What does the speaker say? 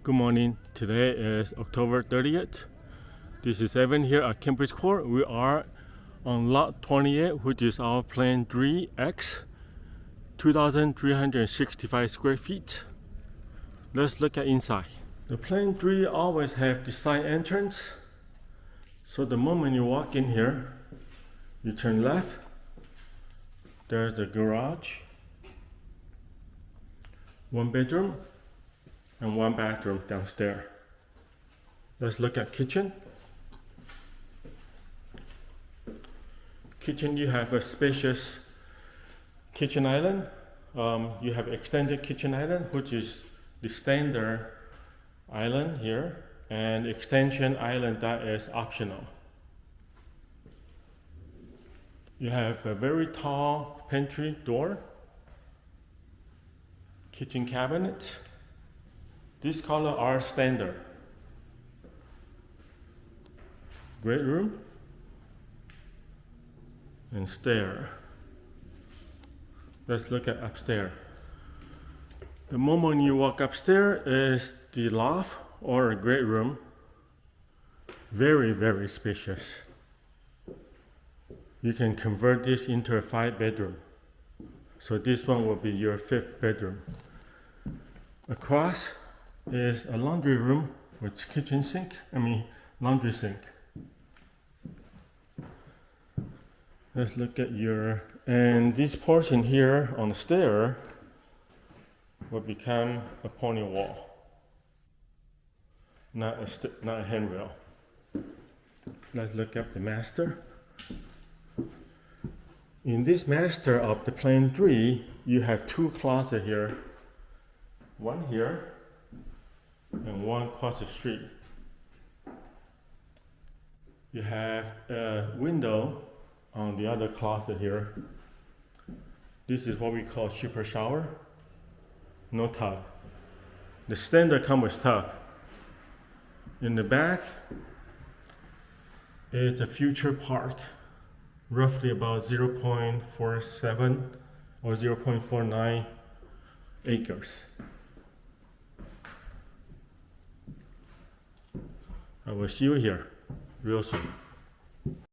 Good morning. Today is October 30th. This is Evan here at Cambridge Court. We are on lot 28, which is our plan 3X, 2,365 square feet. Let's look at inside. The plan 3 always have the side entrance. So the moment you walk in here, you turn left. There's a garage, 1 bedroom, and 1 bathroom downstairs. Let's look at kitchen. Kitchen, you have a spacious kitchen island. You have extended kitchen island, which is the standard island here, and extension island that is optional. You have a very tall pantry door, kitchen cabinet. These colors are standard. Great room and stair. Let's look at upstairs. The moment you walk upstairs is the loft or a great room. Very, very spacious. You can convert this into a 5-bedroom. So this one will be your 5th bedroom. Across is a laundry room with laundry sink. Let's look at and this portion here on the stair will become a pony wall, not a handrail. Let's look up the master. In this master of the plan 3, you have 2 closets here, one here and one across the street. You have a window on the other closet here. This is what we call super shower. No tub. The standard comes with tub. In the back is a future park, roughly about 0.47 or 0.49 acres. I will see you here real soon.